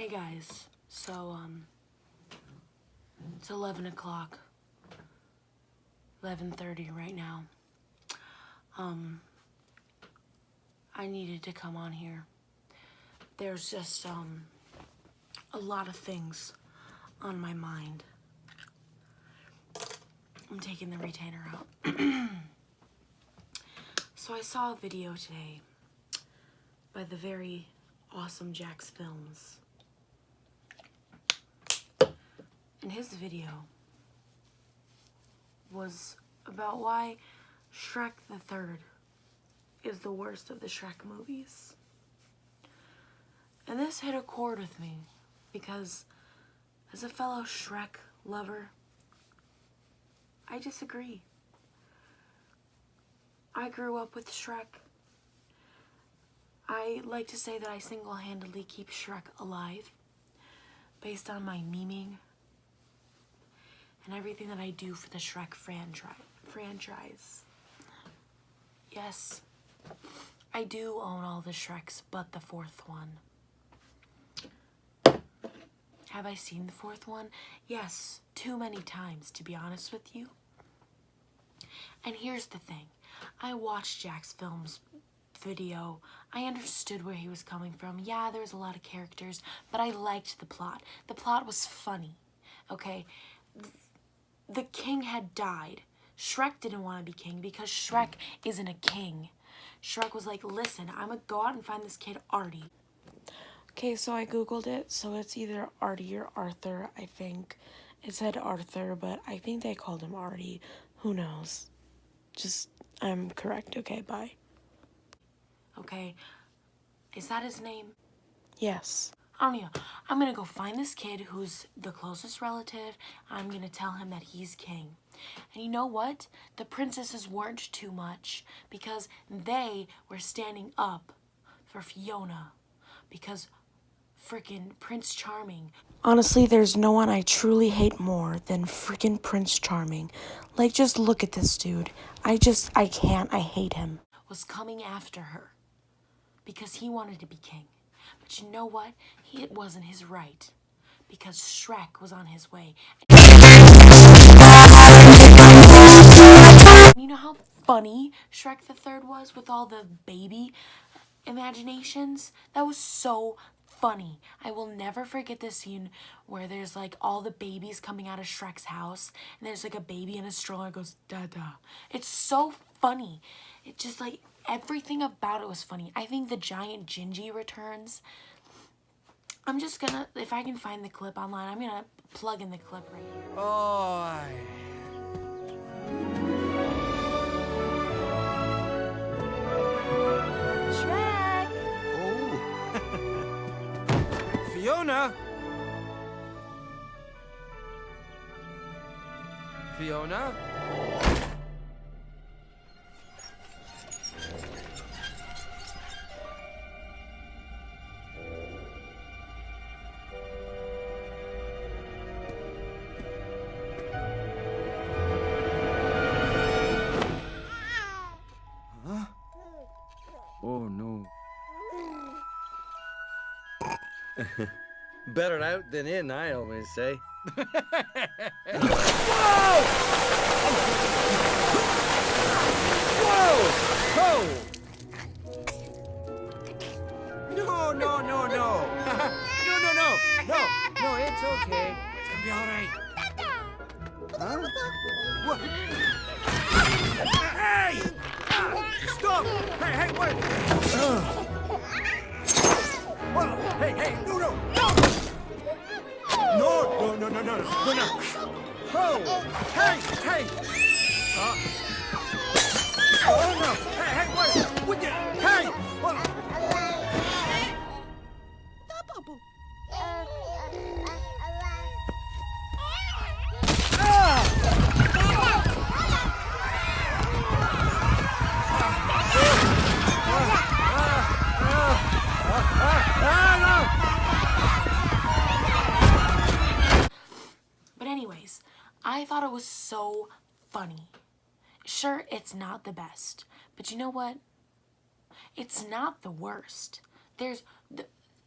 Hey guys, so it's 11 o'clock, 11:30 right now. I needed to come on here. There's just a lot of things on my mind. I'm taking the retainer out. So I saw a video today by the very awesome Jax Films. And his video was about why Shrek the Third is the worst of the Shrek movies. And this hit a chord with me because as a fellow Shrek lover, I disagree. I grew up with Shrek. I like to say that I single-handedly keep Shrek alive based on my memeing and everything that I do for the Shrek franchise. Yes, I do own all the Shreks but the fourth one. Have I seen the fourth one? Yes, too many times, to be honest with you. And here's the thing. I watched Jax Films' video. I understood where he was coming from. Yeah, there was a lot of characters, but I liked the plot. The plot was funny, okay? The king had died. Shrek didn't want to be king because Shrek isn't a king. Shrek was like, listen, I'm gonna go out and find this kid Artie. Okay, so I googled it, so it's either Artie or Arthur, I think. It said Arthur, but I think they called him Artie. Who knows? Just, I'm correct. Okay, bye. Okay, is that his name? Yes. I don't know. I'm gonna go find this kid who's the closest relative. I'm gonna tell him that he's king. And you know what? The princesses weren't too much because they were standing up for Fiona because frickin' Prince Charming. Honestly, there's no one I truly hate more than frickin' Prince Charming. Like, just look at this dude. I can't. I hate him. Was coming after her because he wanted to be king. But you know what? It wasn't his right because Shrek was on his way. You know how funny Shrek the Third was with all the baby imaginations? That was so funny. I will never forget the scene where there's like all the babies coming out of Shrek's house and there's like a baby in a stroller that goes da-da. It's so funny. It just like everything about it was funny. I think the giant Gingy returns. I'm just gonna, if I can find the clip online, I'm gonna plug in the clip right here. Oh, Shrek! Oh. Fiona! Fiona? Oh, no. Better out than in, I always say. Whoa! Whoa! No, no, no, no. No, no, no. No, no, it's okay. It's gonna be all right. Huh? What? Hey! Stop! Hey, hey, what? Whoa! Hey, hey, no, no, no! No, no, no, no, no, no, no. Oh! Hey, hey! Oh, no! Hey, hey, what? What the? Hey! What? But anyways, I thought it was so funny. Sure, it's not the best, but you know what? It's not the worst.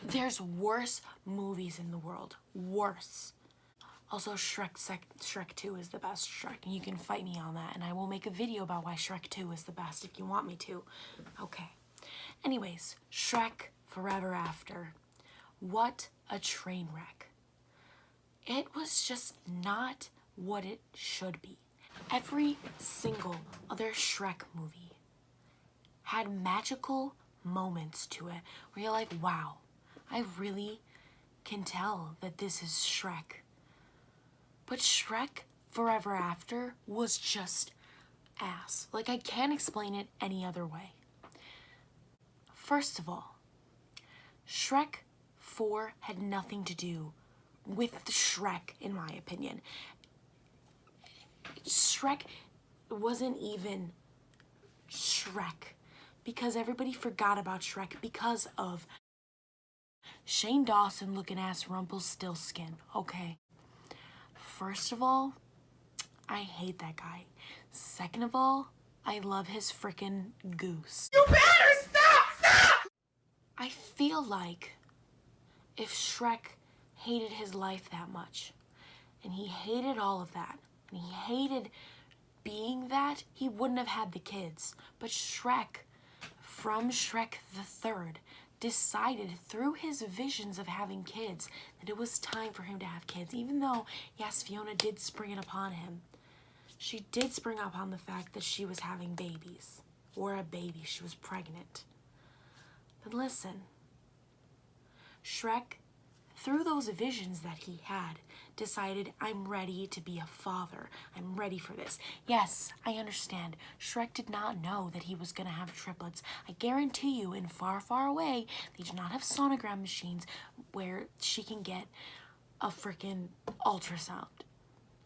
There's worse movies in the world. Worse. Also, Shrek 2 is the best Shrek, and you can fight me on that, and I will make a video about why Shrek 2 is the best if you want me to. Okay. Anyways, Shrek Forever After. What a train wreck. It was just not what it should be. Every single other Shrek movie had magical moments to it where you're like, wow, I really can tell that this is Shrek. But Shrek Forever After was just ass. Like, I can't explain it any other way. First of all, Shrek 4 had nothing to do with Shrek, in my opinion. Shrek wasn't even Shrek because everybody forgot about Shrek because of Shane Dawson looking ass Rumpelstiltskin, okay? First of all, I hate that guy. Second of all, I love his frickin' goose. You better stop! I feel like if Shrek hated his life that much, and he hated all of that, and he hated being that, he wouldn't have had the kids. But Shrek, from Shrek the Third, decided through his visions of having kids that it was time for him to have kids. Even though, yes, Fiona did spring it upon him. She did spring upon the fact that she was having babies. Or a baby, she was pregnant. But listen, Shrek, through those visions that he had, decided, I'm ready to be a father. I'm ready for this. Yes, I understand. Shrek did not know that he was going to have triplets. I guarantee you, in Far, Far Away, they do not have sonogram machines where she can get a freaking ultrasound.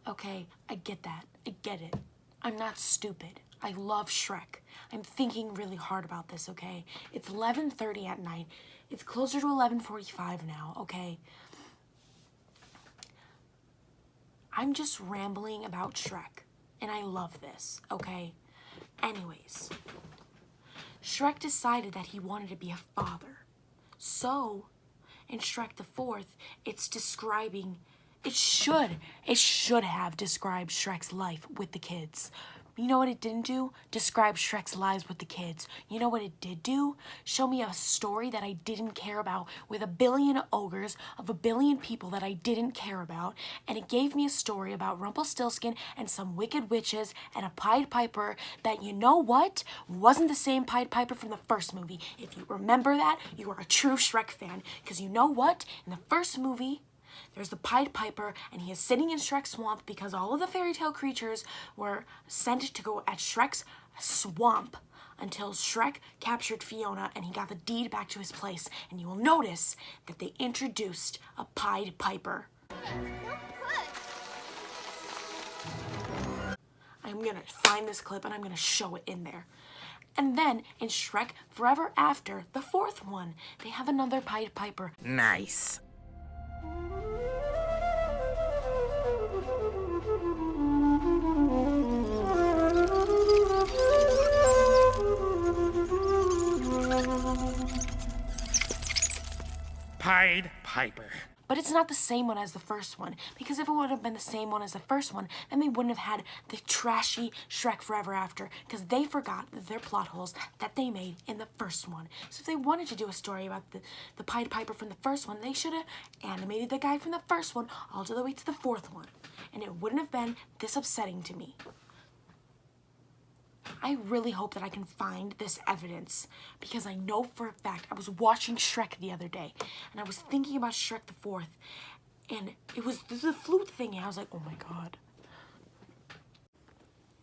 Okay, I get that. I get it. I'm not stupid. I love Shrek. I'm thinking really hard about this, okay? It's 11:30 at night. It's closer to 11:45 now, okay? I'm just rambling about Shrek, and I love this, okay? Anyways, Shrek decided that he wanted to be a father. So, in Shrek the Fourth, it's describing, it should have described Shrek's life with the kids. You know what it didn't do? Describe Shrek's lives with the kids. You know what it did do? Show me a story that I didn't care about with a billion ogres of a billion people that I didn't care about. And it gave me a story about Rumpelstiltskin and some wicked witches and a Pied Piper that, you know what? Wasn't the same Pied Piper from the first movie. If you remember that, you are a true Shrek fan. Because you know what? In the first movie, there's the Pied Piper, and he is sitting in Shrek's swamp because all of the fairy tale creatures were sent to go at Shrek's swamp until Shrek captured Fiona and he got the deed back to his place. And you will notice that they introduced a Pied Piper. I'm gonna find this clip and I'm gonna show it in there. And then in Shrek Forever After, the fourth one, they have another Pied Piper. Nice. Pied Piper. But it's not the same one as the first one, because if it would have been the same one as the first one, then they wouldn't have had the trashy Shrek Forever After, because they forgot their plot holes that they made in the first one. So if they wanted to do a story about the Pied Piper from the first one, they should have animated the guy from the first one all the way to the fourth one, and it wouldn't have been this upsetting to me. I really hope that I can find this evidence, because I know for a fact I was watching Shrek the other day and I was thinking about Shrek the Fourth, and it was the flute thing, and I was like, oh my god.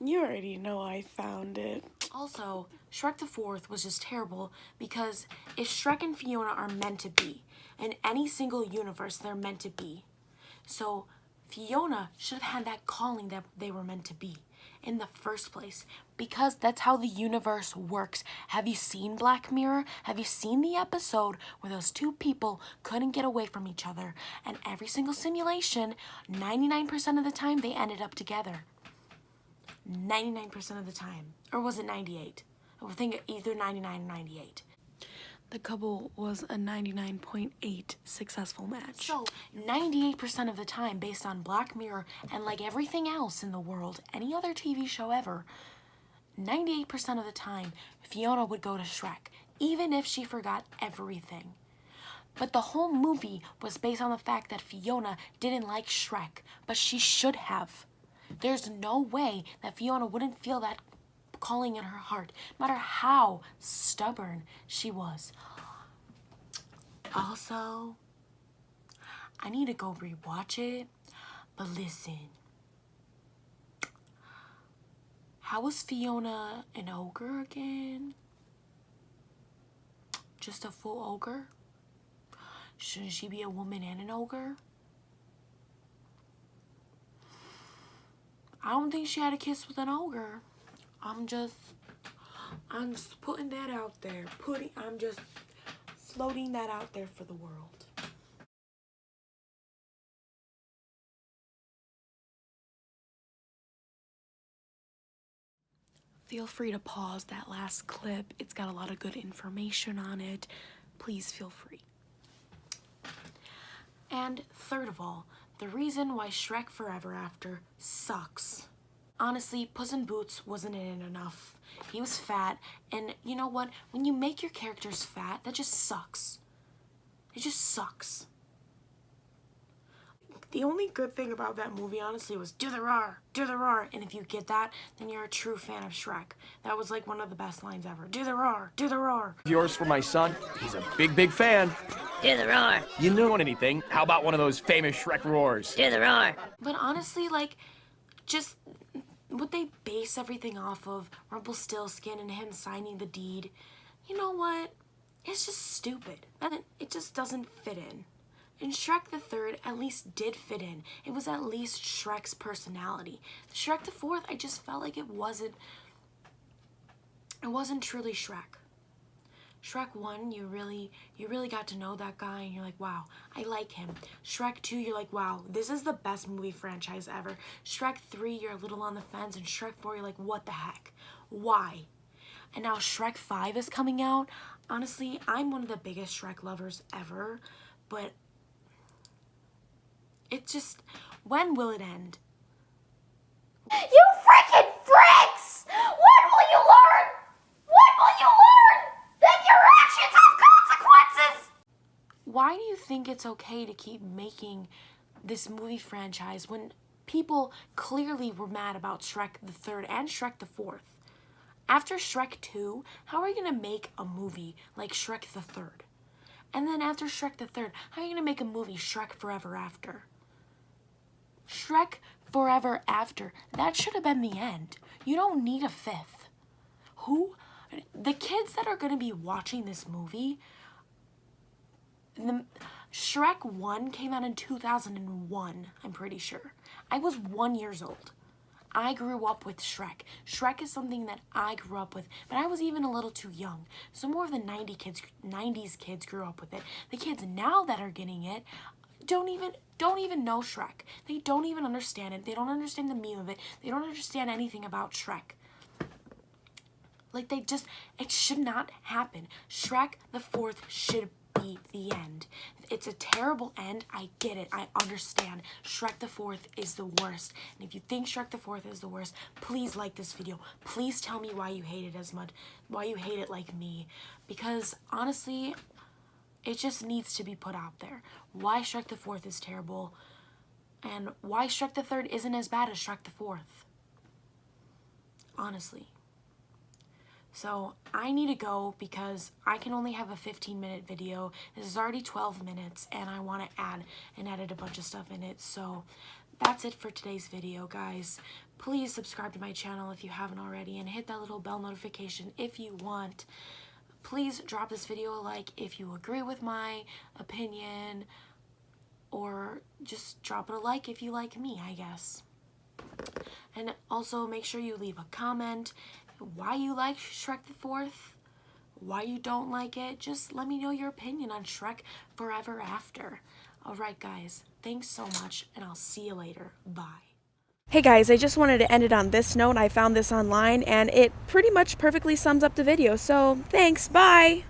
You already know I found it. Also, Shrek the Fourth was just terrible because if Shrek and Fiona are meant to be, in any single universe they're meant to be, so Fiona should have had that calling that they were meant to be in the first place, because that's how the universe works. Have you seen Black Mirror? Have you seen the episode where those two people couldn't get away from each other, and every single simulation, 99% of the time they ended up together? 99% of the time. Or was it 98? I think either 99 or 98. The couple was a 99.8 successful match. So, 98% of the time, based on Black Mirror and like everything else in the world, any other TV show ever, 98% of the time, Fiona would go to Shrek, even if she forgot everything. But the whole movie was based on the fact that Fiona didn't like Shrek, but she should have. There's no way that Fiona wouldn't feel that calling in her heart, no matter how stubborn she was. Also, I need to go rewatch it, but listen. How was Fiona an ogre again? Just a full ogre? Shouldn't she be a woman and an ogre? I don't think she had a kiss with an ogre. I'm just putting that out there. I'm just floating that out there for the world. Feel free to pause that last clip. It's got a lot of good information on it. Please feel free. And third of all, the reason why Shrek Forever After sucks. Honestly, Puss in Boots wasn't in it enough. He was fat, and you know what? When you make your characters fat, that just sucks. It just sucks. The only good thing about that movie, honestly, was do the roar, and if you get that, then you're a true fan of Shrek. That was like one of the best lines ever. Do the roar, do the roar. Yours for my son. He's a big fan. Do the roar. You know anything? How about one of those famous Shrek roars? Do the roar. But honestly, like, just what they base everything off of, Rumpelstiltskin and him signing the deed, you know what? It's just stupid. It just doesn't fit in. And Shrek the Third at least did fit in. It was at least Shrek's personality. Shrek the Fourth, I just felt like it wasn't truly Shrek. Shrek 1, you really got to know that guy and you're like, wow, I like him. Shrek 2, you're like, wow, this is the best movie franchise ever. Shrek 3, you're a little on the fence, and Shrek 4, you're like, what the heck? Why? And now Shrek 5 is coming out. Honestly, I'm one of the biggest Shrek lovers ever, but it just, when will it end? You freaking freaks! When will you learn? When will you learn that your actions have consequences? Why do you think it's okay to keep making this movie franchise when people clearly were mad about Shrek the Third and Shrek the Fourth? After Shrek 2, how are you gonna make a movie like Shrek the Third? And then after Shrek the Third, how are you gonna make a movie Shrek Forever After? Shrek Forever After, that should have been the end. You don't need a fifth. The kids that are gonna be watching this movie, Shrek 1 came out in 2001, I'm pretty sure. I was 1 year old. I grew up with Shrek. Shrek is something that I grew up with, but I was even a little too young. So more of the 90s kids grew up with it. The kids now that are getting it don't even know Shrek. They don't even understand it. They don't understand the meme of it. They don't understand anything about Shrek. Like, it should not happen. Shrek the Fourth should be the end. It's a terrible end. I get it. I understand. Shrek the Fourth is the worst. And if you think Shrek the Fourth is the worst, please like this video. Please tell me why you hate it as much, why you hate it like me. Because honestly, it just needs to be put out there. Why Shrek the Fourth is terrible, and why Shrek the Third isn't as bad as Shrek the Fourth. Honestly. So I need to go because I can only have a 15-minute video. This is already 12 minutes and I want to add and edit a bunch of stuff in it. So that's it for today's video, guys. Please subscribe to my channel if you haven't already and hit that little bell notification if you want. Please drop this video a like if you agree with my opinion, or just drop it a like if you like me, I guess. And also make sure you leave a comment why you like Shrek the Fourth, why you don't like it. Just let me know your opinion on Shrek Forever After. Alright guys, thanks so much and I'll see you later. Bye. Hey guys, I just wanted to end it on this note. I found this online and it pretty much perfectly sums up the video. So thanks, bye!